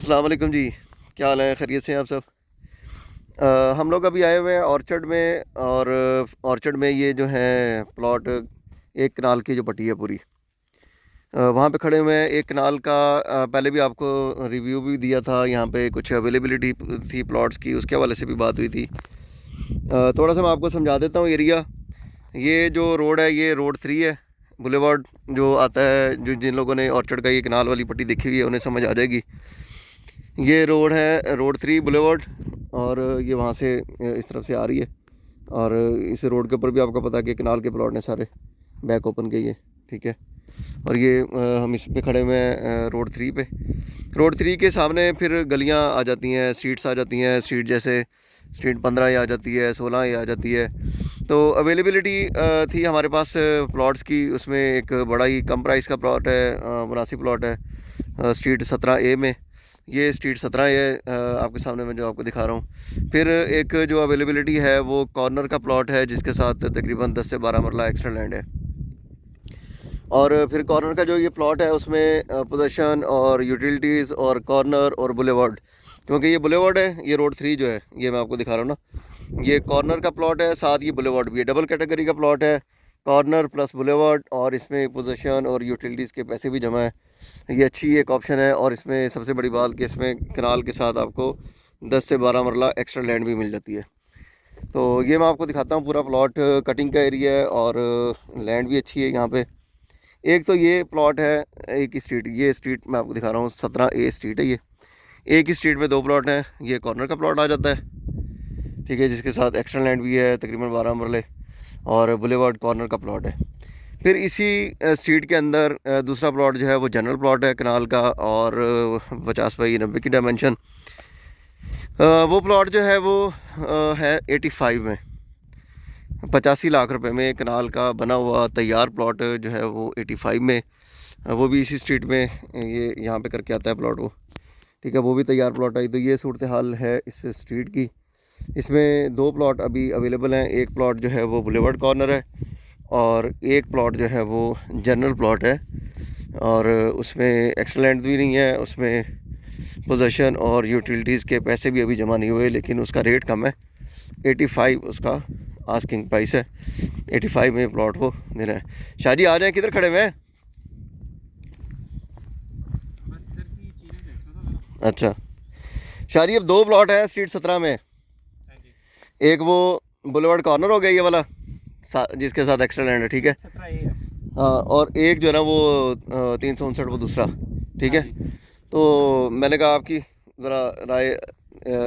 अस्सलाम वालेकुम जी। क्या हाल है? खैरियत से हैं आप सब? हम लोग अभी आए हुए हैं ऑर्चर्ड में। और ऑर्चर्ड में ये जो है प्लॉट, एक कनाल की जो पट्टी है पूरी, वहाँ पे खड़े हुए हैं। एक कनाल का पहले भी आपको रिव्यू भी दिया था। यहाँ पे कुछ अवेलेबिलिटी थी प्लॉट्स की, उसके हवाले से भी बात हुई थी। थोड़ा सा मैं आपको समझा देता हूँ एरिया। ये जो रोड है ये रोड 3 है। बुलेवार्ड जो आता है, जो जिन लोगों ने ऑर्चर्ड का ये कनाल वाली पट्टी देखी हुई है उन्हें समझ आ जाएगी। ये रोड है रोड 3 बुलेवार्ड, और ये वहाँ से इस तरफ से आ रही है। और इस रोड के ऊपर भी आपको पता है कि कनाल के प्लॉट ने सारे बैक ओपन के ये, ठीक है। और ये हम इस पे खड़े हुए हैं रोड 3 पे। रोड 3 के सामने फिर गलियाँ आ जाती हैं, स्ट्रीट्स आ जाती हैं। स्ट्रीट जैसे स्ट्रीट 15 ये आ जाती है, 16 ये आ जाती है। तो अवेलेबिलिटी थी हमारे पास प्लॉट्स की। उसमें एक बड़ा ही कम प्राइस का प्लॉट है, मुनासिब प्लॉट है स्ट्रीट 17A में। ये स्ट्रीट 17 है आपके सामने मैं जो आपको दिखा रहा हूँ। फिर एक जो अवेलेबिलिटी है वो कॉर्नर का प्लॉट है, जिसके साथ तकरीबन 10 से 12 मरला एक्स्ट्रा लैंड है। और फिर कॉर्नर का जो ये प्लॉट है उसमें पोजीशन और यूटिलिटीज़ और कॉर्नर और बुलेवार्ड, क्योंकि ये बुलेवार्ड है, ये रोड 3 जो है ये मैं आपको दिखा रहा हूँ ना, ये कॉर्नर का प्लॉट है, साथ ये बुलेवार्ड भी है। डबल कैटेगरी का प्लॉट है, कॉर्नर प्लस बुलेवार्ड, और इसमें पोजीशन और यूटिलिटीज़ के पैसे भी जमा है। ये अच्छी एक ऑप्शन है। और इसमें सबसे बड़ी बात कि इसमें कनाल के साथ आपको 10 से 12 मरला एक्स्ट्रा लैंड भी मिल जाती है। तो ये मैं आपको दिखाता हूँ पूरा प्लॉट। कटिंग का एरिया है और लैंड भी अच्छी है यहाँ पे। एक तो ये प्लॉट है, एक ही स्ट्रीट, ये स्ट्रीट मैं आपको दिखा रहा हूँ, 17A स्ट्रीट है ये। एक ही स्ट्रीट में 2 प्लॉट हैं। ये कॉर्नर का प्लॉट आ जाता है, ठीक है, जिसके साथ एक्स्ट्रा लैंड भी है तकरीबन 12 मरले, और बुलेवार्ड कॉर्नर का प्लॉट है। फिर इसी स्ट्रीट के अंदर दूसरा प्लॉट जो है वो जनरल प्लॉट है कनाल का, और 50 बाई 90 की डायमेंशन। वो प्लॉट जो है वो है 85 में, 85 लाख रुपए में कनाल का बना हुआ तैयार प्लॉट जो है वो 85 में, वो भी इसी स्ट्रीट में ये यहाँ पे करके आता है प्लॉट वो, ठीक है। वो भी तैयार प्लॉट है। तो ये सूरत हाल है इस स्ट्रीट की। इसमें 2 प्लॉट अभी अवेलेबल हैं। एक प्लॉट जो है वो बुलेवार्ड कॉर्नर है, और एक प्लॉट जो है वो जनरल प्लॉट है। और उसमें एक्सलेंट भी नहीं है, उसमें पोजीशन और यूटिलिटीज़ के पैसे भी अभी जमा नहीं हुए, लेकिन उसका रेट कम है। 85 उसका आस्किंग प्राइस है। 85 में प्लॉट वो दे रहे हैं। शाहजी आ जाए, किधर खड़े हुए हैं? अच्छा शाहजी, अब 2 प्लॉट हैं स्ट्रीट 17 में। एक वो बुलेवार्ड कॉर्नर हो गया ये वाला, जिसके साथ एक्स्ट्रा लैंड है, ठीक है। हाँ, और एक जो है ना वो 359 वो दूसरा, ठीक है। तो मैंने कहा आपकी ज़रा राय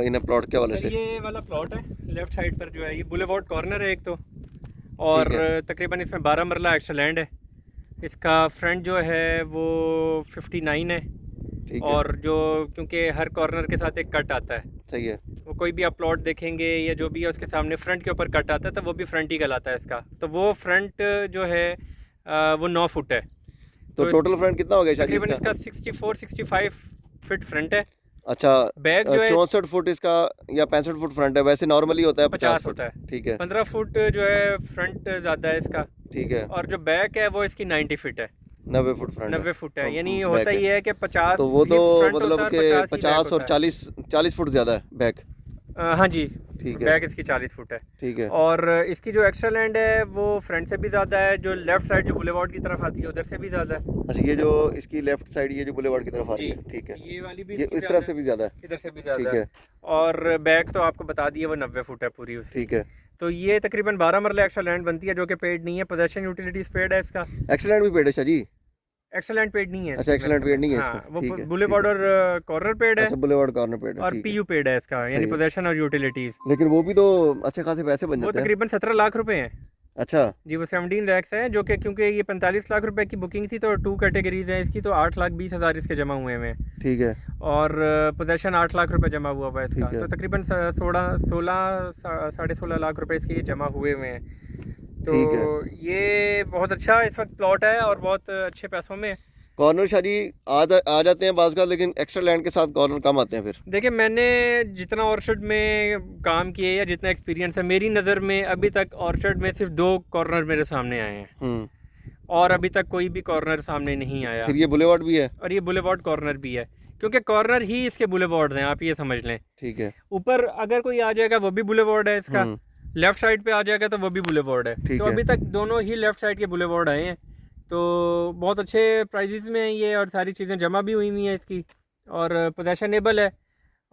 इन प्लॉट के हवाले से। ये वाला प्लॉट है लेफ्ट साइड पर जो है, ये बुलेवार्ड कॉर्नर है एक तो, और ठीक है, तकरीबन इसमें 12 मरला एक्स्ट्रा लैंड है। इसका फ्रंट जो है वो 59 है। ठीक है, और जो, क्योंकि हर कॉर्नर के साथ एक कट आता है, सही है। वो कोई भी आप प्लॉट देखेंगे या जो भी है उसके सामने फ्रंट के ऊपर कट आता है, तो वो भी फ्रंट ही कहलाता है इसका। तो वो फ्रंट जो है वो 9 फुट है। तो तो टोटल फ्रंट कितना हो गया शाहजी तकरीबन इसका? इसका 64-65 फिट फ्रंट है। अच्छा, बैक जो है 64 फुट इसका या 65 फुट फ्रंट है? वैसे नॉर्मली होता है 50 50 फुट। होता है। ठीक है, 15 फुट जो है फ्रंट ज़्यादा है इसका। ठीक है। और जो बैक है वो इसकी 90 फीट है। 90 फुट फ्रंट है, 90 फुट है, यानी होता बैक है। ही है कि 50 तो वो तो ही फ्रंट होता मतलब है और कि 50 ही बैक 50 और होता है। 40 फुट ज़्यादा है बैक। हाँ जी, ठीक है, बैक इसकी 40 फुट है। ठीक है। और इसकी जो एक्स्ट्रा लैंड है वो फ्रंट से भी ज़्यादा है, जो लेफ़्ट साइड जो बुलेवार्ड की तरफ आती है उधर से भी ज़्यादा है। अच्छा, ये जो इसकी लेफ्ट साइड ये जो बुलेवार्ड की तरफ आ रही जी, है, ठीक है, ये वाली भी ये इसकी इस ज़्यादा तरफ से भी ज़्यादा है, है, इधर से भी ठीक ज़्यादा है। है, और बैक तो आपको बता दिया वो 90 फुट है पूरी उसकी। ठीक है। तो ये तकरीबन 12 मरले एक्स्ट्रा लैंड बनती है, जो कि पेड नहीं है। पोजेशन यूटिलिटीज़ पेड है इसका। एक्सीलेंट भी पेड़ है शाहजी? एक्सेलेंट पेड नहीं है अच्छा, इसकी एक्सीलेंट पेड़ नहीं है इसमें, हाँ, वो ठीक है, ठीक बुलेवार्ड है। और कॉर्नर पेड है। अच्छा, बुलेवार्ड कॉर्नर पेड़ है, और ठीक है, पीयू पेड है इसका, यानी सही है। पोजेशन और यूटिलिटीज़। लेकिन वो भी तो अच्छे खासे पैसे बन वो जाते हैं। तकरीबन 17 लाख रुपए हैं अच्छा, जी। वो 17 लैक्स है, जो कि क्योंकि ये 45 लाख रुपए की बुकिंग थी, तो 2 कैटेगरीज हैं इसकी, तो 8,20,000 इसके जमा हुए हैं। ठीक है, और पोजेशन 8 लाख रुपए जमा हुआ है इसका। ठीक है, तो तकरीबन 16 साढ़े 16 लाख रुपए इसके जमा हुए हुए हैं। तो ठीक है। ये बहुत अच्छा इस वक्त प्लॉट है और बहुत अच्छे पैसों में। कॉर्नर शाहजी आ जाते हैं बाज़ का, लेकिन एक्स्ट्रा लैंड के साथ कॉर्नर कम आते हैं फिर। देखिए, मैंने जितना ऑर्चर्ड में काम किए या जितना एक्सपीरियंस है, मेरी नज़र में अभी तक ऑर्चर्ड में सिर्फ 2 कॉर्नर मेरे सामने आए हैं, हम्म। और अभी तक कोई भी कॉर्नर सामने नहीं आया। फिर ये बुलेवार्ड भी है? और ये बुलेवार्ड कॉर्नर भी है, क्योंकि कॉर्नर ही इसके बुलेवार्ड हैं, आप ये समझ लें। ठीक है। ऊपर अगर कोई आ जाएगा वो भी बुलेवार्ड है इसका, लेफ्ट साइड पे आ जाएगा तो वो भी बुलेवार्ड है। ठीक तो है। अभी तक दोनों ही लेफ्ट साइड के बुलेवार्ड आए हैं, तो बहुत अच्छे प्राइजेस में है ये, और सारी चीज़ें जमा भी हुई हुई हैं इसकी, और पोजेशनेबल है,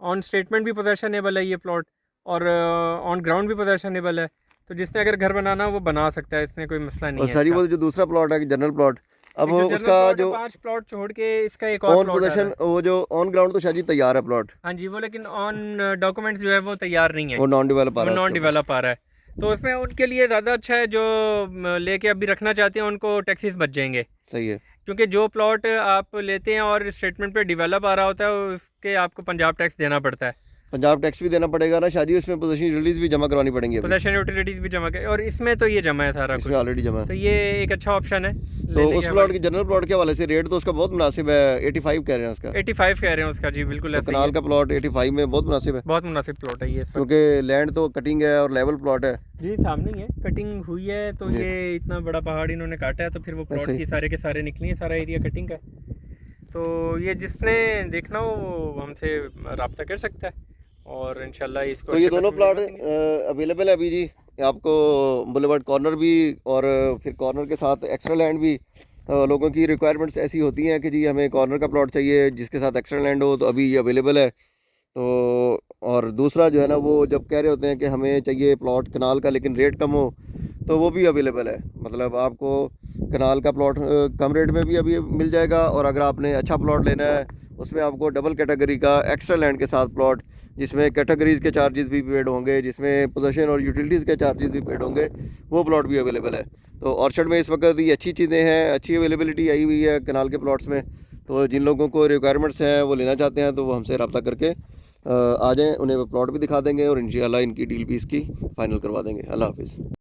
ऑन स्टेटमेंट भी पोजेशनेबल है ये प्लॉट, और ऑन ग्राउंड भी पोजेशनेबल है। तो जिसने अगर घर बनाना हो वो बना सकता है, इसमें कोई मसला नहीं और है सर इसका। वो जो दूसरा प्लॉट है जनरल प्लॉट, अब एक जो जनरल उसका प्लॉट है, जो 5 प्लॉट छोड़ के इसका एक और ऑन प्लॉट आ रहा पोजीशन, है। वो जो ऑन ग्राउंड तो शायद ही तैयार है प्लॉट, हाँ जी, वो लेकिन ऑन डॉक्यूमेंट्स जो है वो तैयार नहीं है, वो नॉन डेवलप आ वो रहा है नॉन उसके ऊपर। डेवलप आ रहा है। तो उसमें उनके लिए ज़्यादा अच्छा है, जो लेके अभी रखना चाहते हैं उनको टैक्सेस बच जाएंगे। सही है। क्योंकि जो प्लॉट आप लेते हैं और स्टेटमेंट पे डेवलप आ रहा होता है, उसके आपको पंजाब टैक्स देना पड़ता है, पंजाब टैक्स भी देना पड़ेगा ना शादी, उसमें पोजीशन यूटिलिटीज भी जमा करवानी पड़ेंगी अभी, पोजेशन यूटिलिटीज भी जमा कर, और इसमें तो ये जमा है सारा इसमें कुछ। ऑलरेडी जमा तो है। ये एक अच्छा ऑप्शन है तो लेने उस के प्लॉट हवाले की जनरल प्लॉट के हवाले से रेट तो उसका बहुत मुनासिब है, 85 कह रहे हैं उसका। 85 कह रहे हैं उसका जी, बिल्कुल तो ऐसा ही कनाल है। का प्लॉट 85 में बहुत मुनासिब है, बहुत मुनासिब प्लॉट है ये इस वक्त। क्योंकि लैंड तो कटिंग है और लेवल प्लॉट है। जी सामने ही है, कटिंग हुई है, तो जी। ये इतना बड़ा पहाड़ इन्होंने काटा है, तो फिर वो प्लॉट ऐसे ही। ही सारे के सारे निकले हैं, सारा एरिया कटिंग का है। तो ये जिसने देखना हो वो हमसे रब्ता कर सकता है, और इंशाल्लाह इसको तो ये अच्छे दोनों पैसे प्लॉट मिलवा अवेलेबल है अभी जी आपको, बुलेवार्ड कॉर्नर भी, और फिर कॉर्नर के साथ एक्स्ट्रा लैंड भी। लोगों की रिक्वायरमेंट्स ऐसी होती हैं कि जी हमें कॉर्नर का प्लॉट चाहिए जिसके साथ एक्स्ट्रा लैंड हो, तो अभी ये अवेलेबल है। तो और दूसरा जो है ना, वो जब कह रहे होते हैं कि हमें चाहिए प्लॉट कनाल का लेकिन रेट कम हो, तो वो भी अवेलेबल है। मतलब आपको कनाल का प्लॉट कम रेट में भी अभी मिल जाएगा, और अगर आपने अच्छा प्लॉट लेना है उसमें आपको डबल कैटेगरी का एक्स्ट्रा लैंड के साथ प्लॉट, जिसमें कैटेगरीज़ के चार्जेस भी पेड होंगे, जिसमें पोजीशन और यूटिलिटीज़ के चार्जेस भी पेड होंगे, वो प्लॉट भी अवेलेबल है। तो ऑर्चर्ड में इस वक्त ये अच्छी चीज़ें हैं, अच्छी अवेलेबिलिटी आई हुई है कनाल के प्लॉट्स में। तो जिन लोगों को रिक्वायरमेंट्स हैं वो लेना चाहते हैं, तो वो हमसे रब्ता करके आ जाएँ, उन्हें वो प्लॉट भी दिखा देंगे, और इंशाल्लाह इनकी डील भी इसकी फ़ाइनल करवा देंगे। अल्लाह हाफ़िज़।